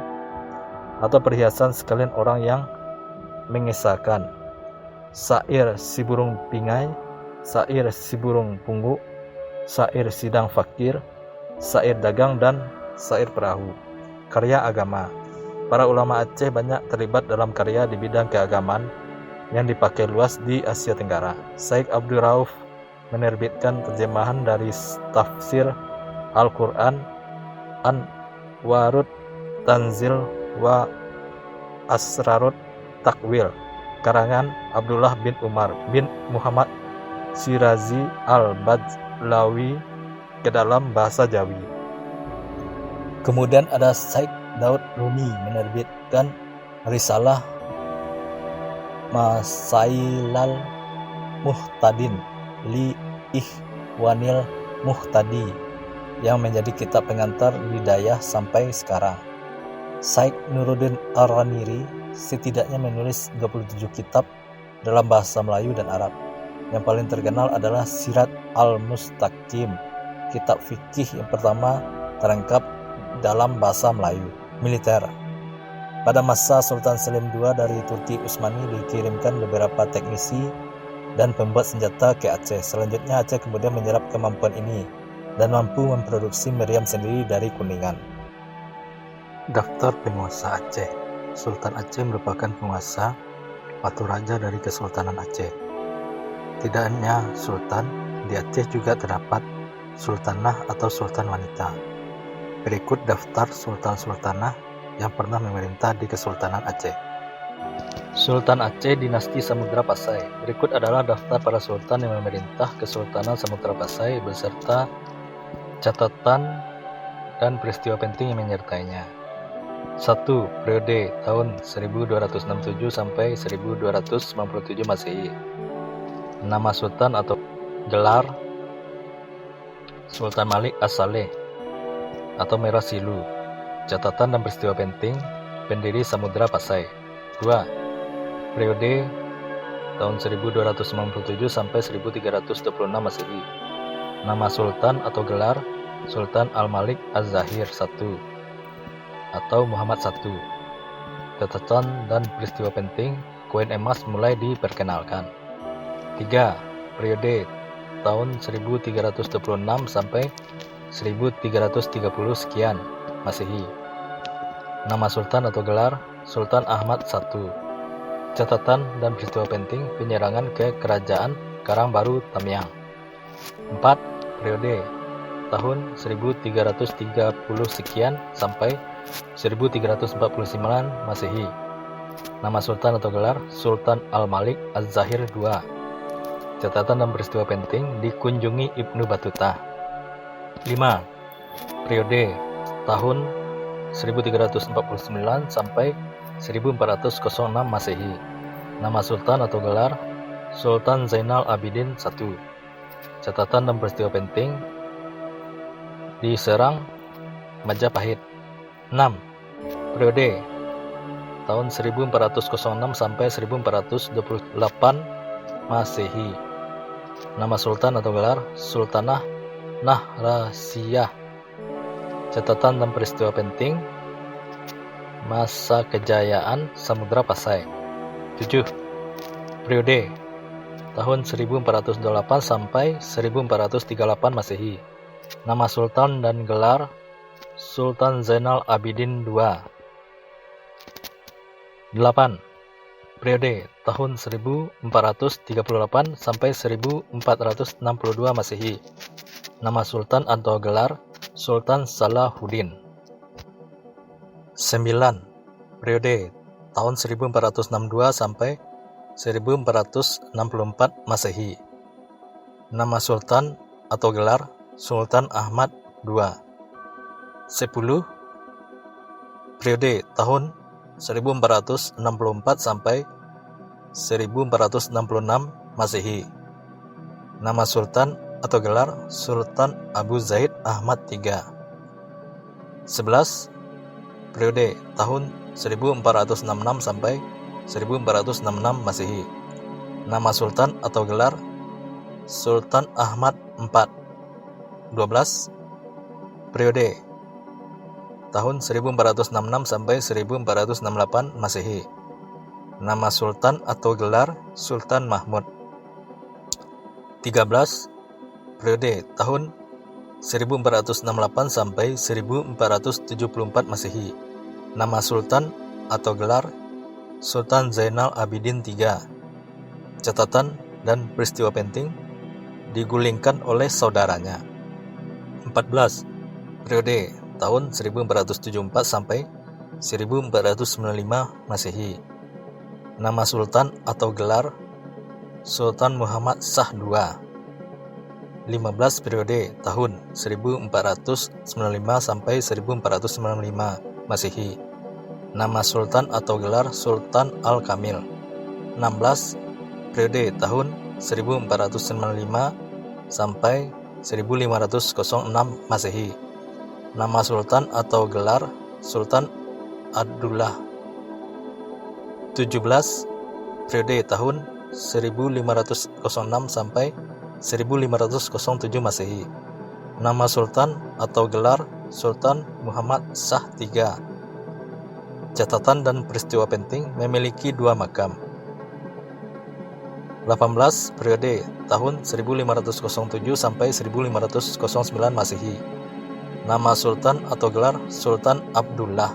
atau Perhiasan Sekalian Orang yang Mengesahkan, Sair Si Burung Pingai, Sair Si Burung Pungguk, Sair Sidang Fakir, Sair Dagang, dan Sair Perahu. Karya agama. Para ulama Aceh banyak terlibat dalam karya di bidang keagamaan yang dipakai luas di Asia Tenggara. Syekh Abdul Rauf menerbitkan terjemahan dari tafsir Al-Quran, Anwarut Tanzil wa Asrarut Takwil, karangan Abdullah bin Umar bin Muhammad Syirazi Al-Badlawi ke dalam bahasa Jawi. Kemudian ada Syekh Daud Rumi menerbitkan Risalah Masailal Muhtadin li Ikhwanil Muhtadi yang menjadi kitab pengantar hidayah sampai sekarang. Syekh Nuruddin Ar-Raniri setidaknya menulis 27 kitab dalam bahasa Melayu dan Arab. Yang paling terkenal adalah Sirat Al-Mustaqim, kitab fikih yang pertama terangkap dalam bahasa Melayu. Militer. Pada masa Sultan Selim II dari Turki Utsmani dikirimkan beberapa teknisi dan pembuat senjata ke Aceh. Selanjutnya Aceh kemudian menyerap kemampuan ini dan mampu memproduksi meriam sendiri dari Kuningan. Daftar penguasa Aceh. Sultan Aceh merupakan penguasa atau raja dari Kesultanan Aceh. Tidak hanya sultan, di Aceh juga terdapat sultanah atau sultan wanita. Berikut daftar sultan-sultanah yang pernah memerintah di Kesultanan Aceh. Sultan Aceh Dinasti Samudra Pasai. Berikut adalah daftar para sultan yang memerintah Kesultanan Samudra Pasai beserta catatan dan peristiwa penting yang menyertainya. 1. Periode tahun 1267 sampai 1297 Masehi. Nama sultan atau gelar Sultan Malik As-Saleh atau Merah Silu. Catatan dan peristiwa penting pendiri Samudra Pasai. 2. Periode tahun 1297 sampai 1326 Masehi. Nama sultan atau gelar Sultan Al-Malik Az-Zahir I atau Muhammad I. Catatan dan peristiwa penting koin emas mulai diperkenalkan. 3. Periode tahun 1326 sampai 1330 sekian Masehi. Nama sultan atau gelar Sultan Ahmad I. Catatan dan peristiwa penting penyerangan ke Kerajaan Karangbaru Tamiang. 4. Periode tahun 1330 sekian sampai 1349 Masehi. Nama sultan atau gelar Sultan Al-Malik Az-Zahir II. Catatan dan peristiwa penting dikunjungi Ibnu Battuta. 5. Periode tahun 1349 sampai 1406 Masehi. Nama sultan atau gelar Sultan Zainal Abidin I. Catatan dan peristiwa penting: diserang Majapahit. 6. Periode tahun 1406 sampai 1428 Masehi. Nama sultan atau gelar Sultanah Nahrasiyah. Catatan dan peristiwa penting: masa kejayaan Samudra Pasai. 7. Periode tahun 1408 sampai 1438 Masehi. Nama sultan dan gelar Sultan Zainal Abidin II. 8. Periode tahun 1438 sampai 1462 Masehi. Nama sultan atau gelar Sultan Salahuddin. 9. Periode tahun 1462 sampai 1464 Masehi. Nama sultan atau gelar Sultan Ahmad II. 10. Periode tahun 1464 sampai 1466 Masehi. Nama sultan atau gelar Sultan Abu Zaid Ahmad III. 11. Periode tahun 1466 sampai 1466 Masehi. Nama sultan atau gelar Sultan Ahmad IV. 12. Periode tahun 1466 sampai 1468 Masehi. Nama sultan atau gelar Sultan Mahmud. 13. Periode tahun 1468 sampai 1474 Masehi. Nama sultan atau gelar Sultan Zainal Abidin III. Catatan dan peristiwa penting: digulingkan oleh saudaranya. 14. Periode tahun 1474 sampai 1495 Masehi. Nama sultan atau gelar Sultan Muhammad Shah II. 15. Periode tahun 1495 sampai 1495 Masehi. Nama sultan atau gelar Sultan Al-Kamil. 16. Periode tahun 1495 sampai 1506 Masehi. Nama sultan atau gelar Sultan Abdullah. 17. Periode tahun 1506 sampai 1507 Masehi. Nama sultan atau gelar Sultan Muhammad Shah III. Catatan dan peristiwa penting: memiliki 2 makam. 18. Periode tahun 1507 sampai 1509 Masehi. Nama sultan atau gelar Sultan Abdullah.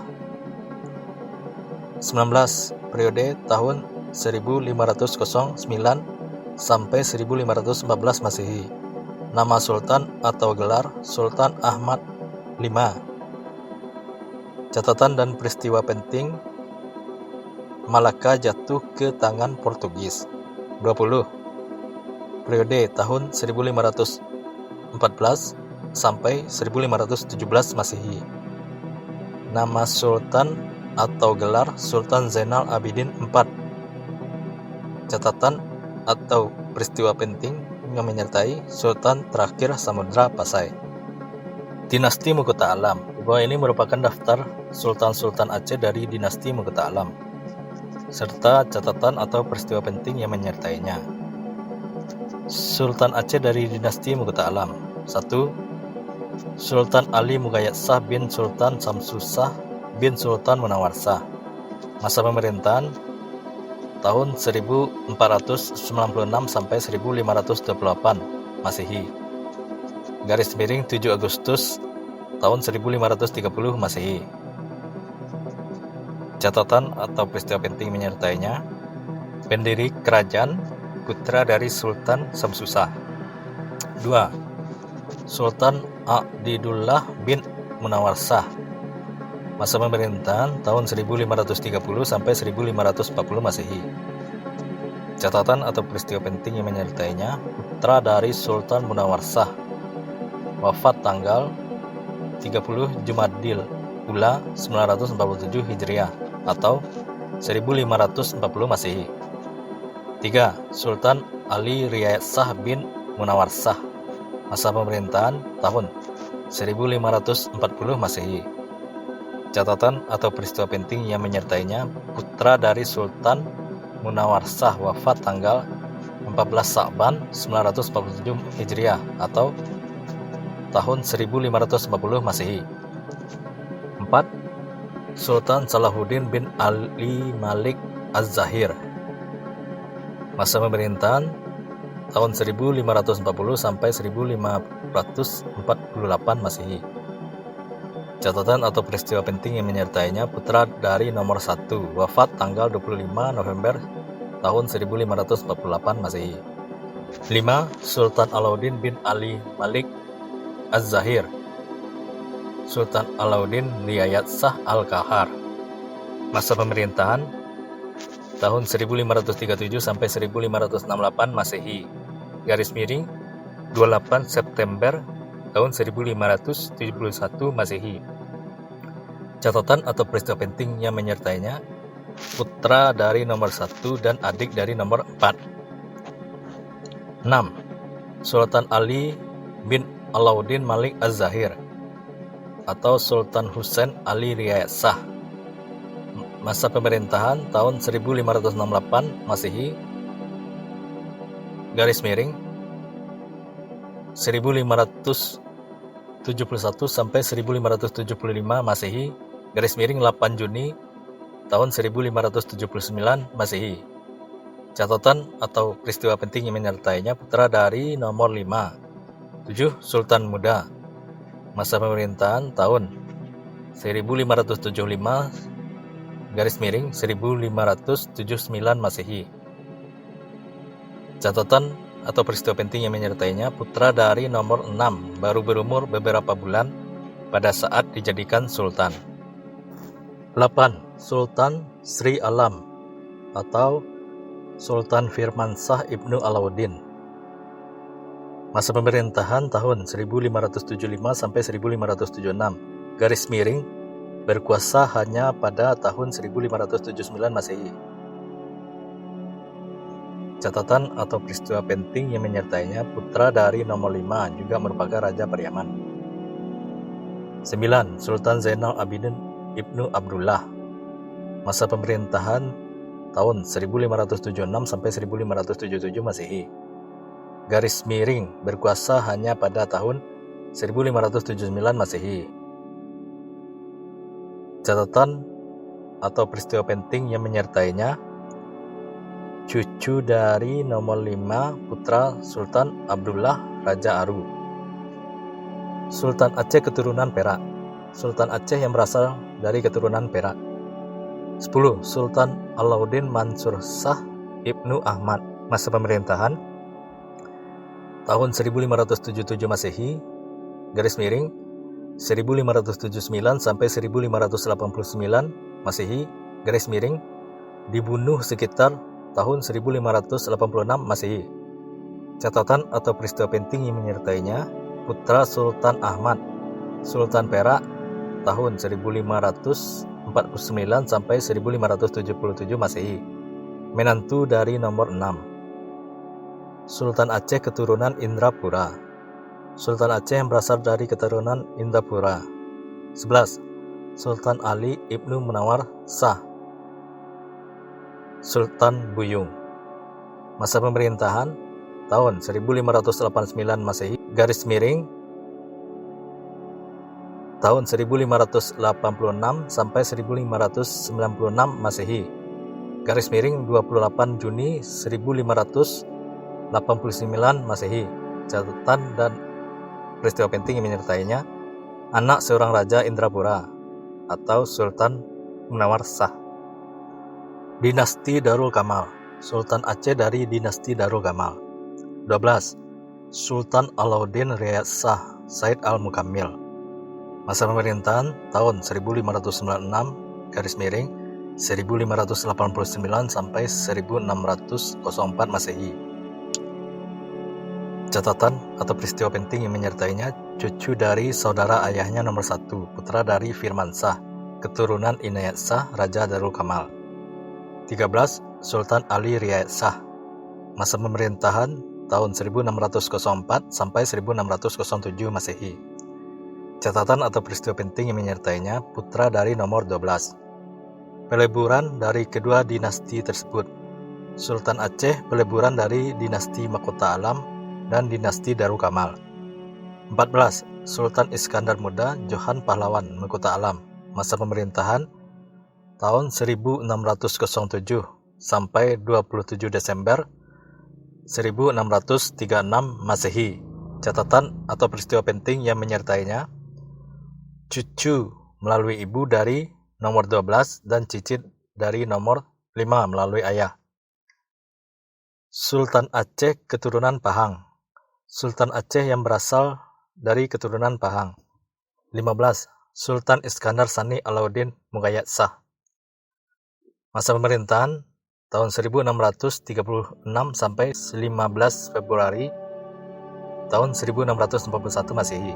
19. Periode tahun 1509 sampai 1514 Masehi. Nama sultan atau gelar Sultan Ahmad V. Catatan dan peristiwa penting: Malaka jatuh ke tangan Portugis. 20. Periode tahun 1514 sampai 1517 Masehi. Nama sultan atau gelar Sultan Zainal Abidin IV. Catatan atau peristiwa penting yang menyertai Sultan terakhir Samudra Pasai. Dinasti Mahkota Alam. Di bawah ini merupakan daftar Sultan-Sultan Aceh dari Dinasti Mahkota Alam, serta catatan atau peristiwa penting yang menyertainya. Sultan Aceh dari Dinasti Mahkota Alam. 1. Sultan Ali Mughayat Shah bin Sultan Samsusah bin Sultan Munawarsah. Masa pemerintahan tahun 1496 sampai 1528 Masehi. Garis miring 7 Agustus tahun 1530 Masehi. Catatan atau peristiwa penting menyertainya: pendiri kerajaan, putra dari Sultan Samsusah. 2. Sultan Aqdidullah bin Munawarsah. Masa pemerintahan tahun 1530 sampai 1540 Masehi. Catatan atau peristiwa penting yang menyertainya: putra dari Sultan Munawarsah, wafat tanggal 30 Jumadil Ula 947 Hijriah atau 1540 Masehi. 3. Sultan Ali Riayat Shah bin Munawar Shah. Masa pemerintahan tahun 1540 Masehi. Catatan atau peristiwa penting yang menyertainya: putra dari Sultan Munawar Shah wafat tanggal 14 Sa'ban 947 Hijriah atau tahun 1540 Masehi. 4. Sultan Salahuddin bin Ali Malik Az-Zahir. Masa pemerintahan tahun 1540 sampai 1548 Masehi. Catatan atau peristiwa penting yang menyertainya: putra dari nomor 1 wafat tanggal 25 November tahun 1548 Masehi. 5. Sultan Alauddin bin Ali Malik Az-Zahir. Sultan Alauddin Riayat Shah Al-Qahar. Masa pemerintahan tahun 1537 sampai 1568 Masehi. Garis miring 28 September tahun 1571 Masehi. Catatan atau peristiwa penting yang menyertainya: putra dari nomor 1 dan adik dari nomor 4. 6. Sultan Ali bin Alauddin Malik Az-Zahir atau Sultan Husain Ali Riayat Shah. Masa pemerintahan tahun 1568 Masehi. Garis miring 1571 sampai 1575 Masehi. Garis miring 8 Juni tahun 1579 Masehi. Catatan atau peristiwa penting yang menyertainya: putra dari nomor 5. 7. Sultan Muda. Masa pemerintahan tahun 1575 garis miring 1579 Masehi. Catatan atau peristiwa penting yang menyertainya: putra dari nomor 6 baru berumur beberapa bulan pada saat dijadikan sultan. 8. Sultan Sri Alam atau Sultan Firmansyah Ibnu Alauddin. Masa pemerintahan tahun 1575 sampai 1576. Garis miring berkuasa hanya pada tahun 1579 Masehi. Catatan atau peristiwa penting yang menyertainya: putra dari nomor 5 juga merupakan Raja Pariaman. 9. Sultan Zainal Abidin Ibnu Abdullah. Masa pemerintahan tahun 1576 sampai 1577 Masehi. Garis miring berkuasa hanya pada tahun 1579 Masehi. Catatan atau peristiwa penting yang menyertainya: cucu dari nomor 5 putra Sultan Abdullah Raja Aru. Sultan Aceh keturunan Perak. Sultan Aceh yang berasal dari keturunan Perak. 10. Sultan Alauddin Mansur Shah Ibnu Ahmad. Masa pemerintahan tahun 1577 Masehi. Garis miring 1579 sampai 1589 Masehi. Garis miring dibunuh sekitar tahun 1586 Masehi. Catatan atau peristiwa penting yang menyertainya: putra Sultan Ahmad, Sultan Perak tahun 1549 sampai 1577 Masehi. Menantu dari nomor 6. Sultan Aceh keturunan Indrapura. Sultan Aceh yang berasal dari keturunan Indrapura. 11. Sultan Ali Ibnu Munawar Shah, Sultan Buyung. Masa pemerintahan tahun 1589 Masehi. Garis miring tahun 1586 sampai 1596 Masehi. Garis miring 28 Juni 1589 Masehi. Catatan dan peristiwa penting yang menyertainya: anak seorang Raja Indrapura atau Sultan Munawar Shah. Dinasti Darul Kamal. Sultan Aceh dari dinasti Darul Kamal. 12. Sultan Alauddin Riayat Shah Said Al-Mukammil. Masa pemerintahan tahun 1596 garis miring 1589 sampai 1604 Masehi. Catatan atau peristiwa penting yang menyertainya: cucu dari saudara ayahnya nomor 1, putra dari Firmansyah, keturunan Inayat Shah, Raja Darul Kamal. 13. Sultan Ali Riayat Shah, masa pemerintahan tahun 1604 sampai 1607 Masehi. Catatan atau peristiwa penting yang menyertainya: putra dari nomor 12. Peleburan dari kedua dinasti tersebut: Sultan Aceh peleburan dari dinasti Mahkota Alam dan dinasti Darul Kamal. 14. Sultan Iskandar Muda Johan Pahlawan Mahkota Alam, masa pemerintahan tahun 1607 sampai 27 Desember 1636 Masehi. Catatan atau peristiwa penting yang menyertainya: cucu melalui ibu dari nomor 12 dan cicit dari nomor 5 melalui ayah. Sultan Aceh keturunan Pahang, Sultan Aceh yang berasal dari keturunan Pahang. 15. Sultan Iskandar Sani Alauddin Mughayat Shah, masa pemerintahan tahun 1636 sampai 15 Februari tahun 1641 Masehi.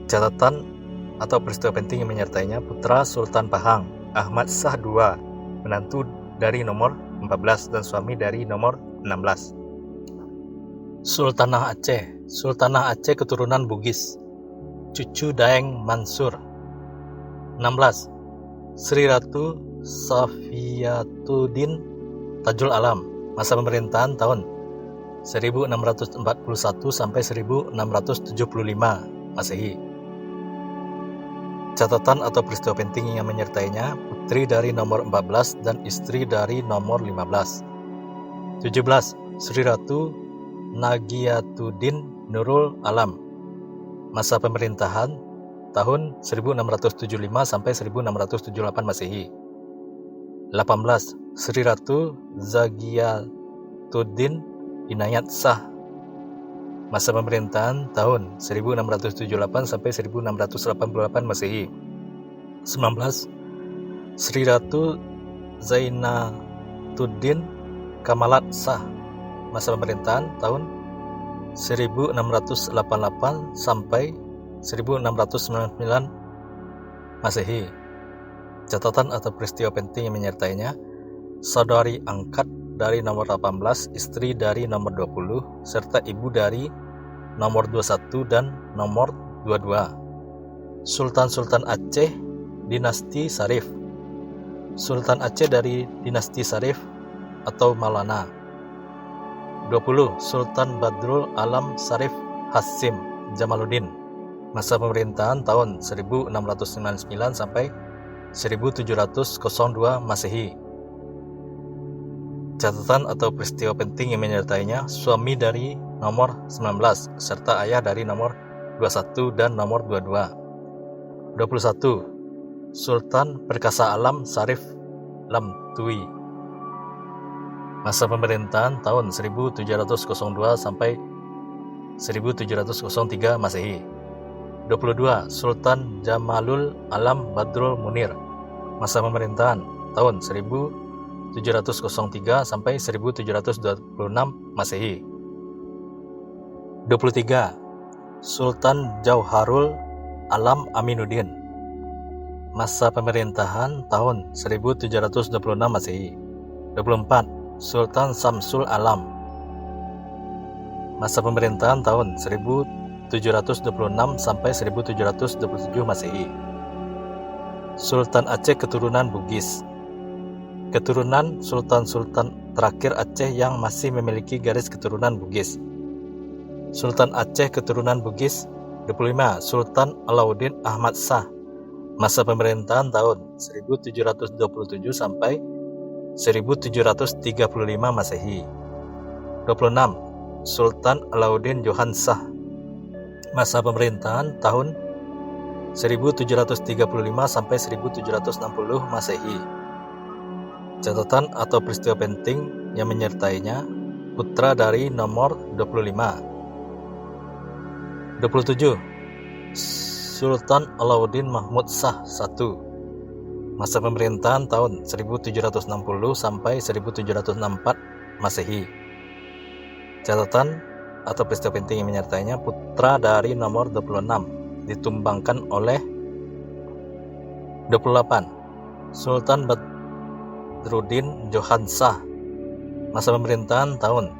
Catatan atau peristiwa penting yang menyertainya: putra Sultan Pahang Ahmad Shah II, menantu dari nomor 14 dan suami dari nomor 16. Sultanah Aceh, Sultanah Aceh keturunan Bugis, cucu Daeng Mansur. 16. Sri Ratu Safiyatuddin Tajul Alam, masa pemerintahan tahun 1641 sampai 1675 Masehi. Catatan atau peristiwa penting yang menyertainya: putri dari nomor 14 dan istri dari nomor 15. 17. Sri Ratu Nagiyatuddin Nurul Alam, masa pemerintahan tahun 1675 sampai 1678 Masehi. 18. Sri Ratu Zagiyatuddin Inayat Shah, masa pemerintahan tahun 1678 sampai 1688 Masehi. 19. Sri Ratu Zainatuddin Kamalat Shah, masa pemerintahan tahun 1688 sampai 1699 Masehi. Catatan atau peristiwa penting yang menyertainya: saudari angkat dari nomor 18, istri dari nomor 20, serta ibu dari nomor 21 dan nomor 22. Sultan-Sultan Aceh dinasti Sarif, Sultan Aceh dari dinasti Sarif atau Maulana. 20. Sultan Badrul Alam Sarif Hasim Jamaluddin, masa pemerintahan tahun 1699 sampai 1702 Masehi. Catatan atau peristiwa penting yang menyertainya: suami dari nomor 19 serta ayah dari nomor 21 dan nomor 22. 21. Sultan Perkasa Alam Sarif Lamtui, masa pemerintahan tahun 1702 sampai 1703 Masehi. 22. Sultan Jamalul Alam Badrul Munir, masa pemerintahan tahun 1703 sampai 1726 Masehi. 23. Sultan Jauharul Alam Aminuddin, masa pemerintahan tahun 1726 Masehi. 24. Sultan Samsul Alam, masa pemerintahan tahun 1726 sampai 1727 Masehi. Sultan Aceh keturunan Bugis, keturunan sultan-sultan terakhir Aceh yang masih memiliki garis keturunan Bugis. Sultan Aceh keturunan Bugis. 25. Sultan Alauddin Ahmad Shah, masa pemerintahan tahun 1727 sampai 1735 Masehi. 26. Sultan Alauddin Johan Shah, masa pemerintahan tahun 1735 sampai 1760 Masehi. Catatan atau peristiwa penting yang menyertainya: putra dari nomor 25. 27. Sultan Alauddin Mahmud Shah I, masa pemerintahan tahun 1760 sampai 1764 Masehi. Catatan atau peristiwa penting yang menyertainya, putra dari nomor 26 ditumbangkan oleh 28 Sultan Badruddin Johan Shah, masa pemerintahan tahun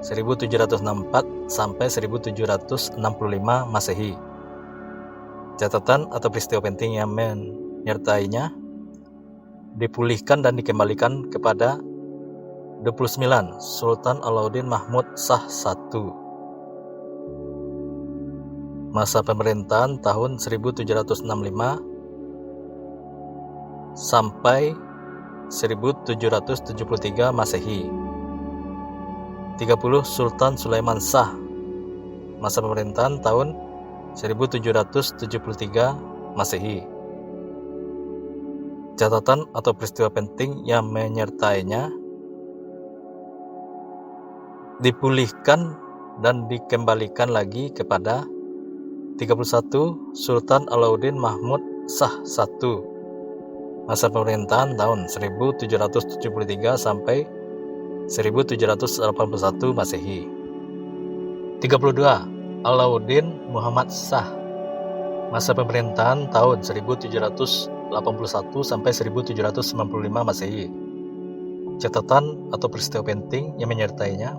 1764 sampai 1765 Masehi. Catatan atau peristiwa penting yang menyertainya, dipulihkan dan dikembalikan kepada 29 Sultan Alauddin Mahmud Shah I, masa pemerintahan tahun 1765 sampai 1773 Masehi. 30 Sultan Sulaiman Shah, masa pemerintahan tahun 1773 Masehi. Catatan atau peristiwa penting yang menyertainya, dipulihkan dan dikembalikan lagi kepada 31 Sultan Alauddin Mahmud Shah I, masa pemerintahan tahun 1773 sampai 1781 Masehi. 32 Alauddin Muhammad Shah, masa pemerintahan tahun 1781 sampai 1795 Masehi. Catatan atau peristiwa penting yang menyertainya,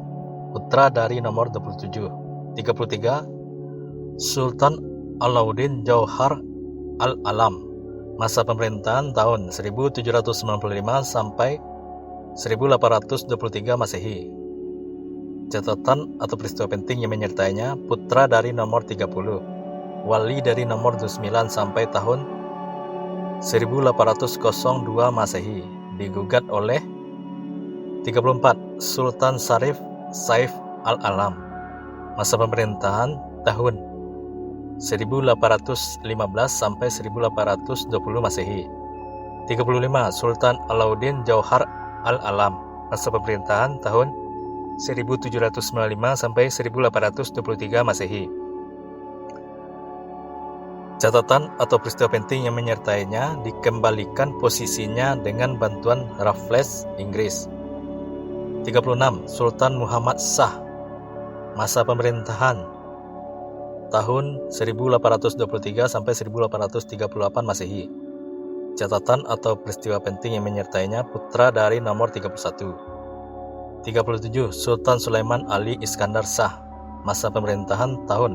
putra dari nomor 27. 33 Sultan Alauddin Jauhar Al-Alam, masa pemerintahan tahun 1795 sampai 1823 Masehi. Catatan atau peristiwa penting yang menyertainya, putra dari nomor 30 wali dari nomor 29 sampai tahun 1802 Masehi, digugat oleh 34 Sultan Syarif Saif Al-Alam, masa pemerintahan tahun 1815 sampai 1820 Masehi. 35 Sultan Alauddin Jauhar Al-Alam, masa pemerintahan tahun 1795 sampai 1823 Masehi. Catatan atau peristiwa penting yang menyertainya, dikembalikan posisinya dengan bantuan Raffles Inggris. 36 Sultan Muhammad Shah, masa pemerintahan tahun 1823 sampai 1838 Masehi. Catatan atau peristiwa penting yang menyertainya, putra dari nomor 31. 37 Sultan Sulaiman Ali Iskandar Shah, masa pemerintahan tahun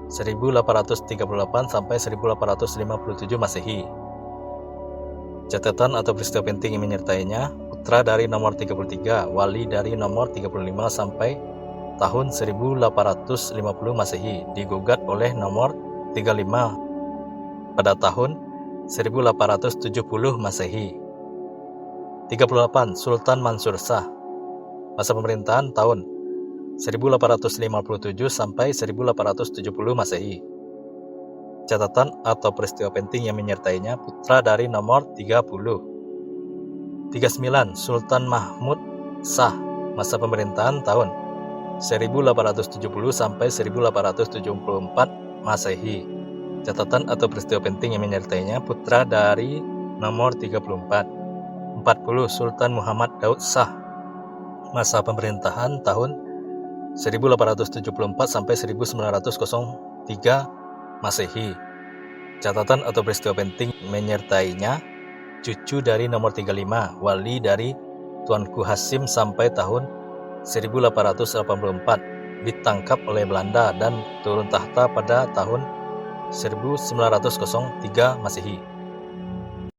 1838 sampai 1857 Masehi. Catatan atau peristiwa penting yang menyertainya, putra dari nomor 33 wali dari nomor 35 sampai tahun 1850 Masehi, digugat oleh nomor 35 pada tahun 1870 Masehi. 38 Sultan Mansur Shah, masa pemerintahan tahun 1857 sampai 1870 Masehi. Catatan atau peristiwa penting yang menyertainya, putra dari nomor 30. 39 Sultan Mahmud Shah, masa pemerintahan tahun 1870 sampai 1874 Masehi. Catatan atau peristiwa penting yang menyertainya, putra dari nomor 34. 40 Sultan Muhammad Daud Shah, masa pemerintahan tahun 1874 sampai 1903 Masehi. Catatan atau peristiwa penting menyertainya, cucu dari nomor 35 wali dari Tuanku Hasim sampai tahun 1884, ditangkap oleh Belanda dan turun tahta pada tahun 1903 Masehi.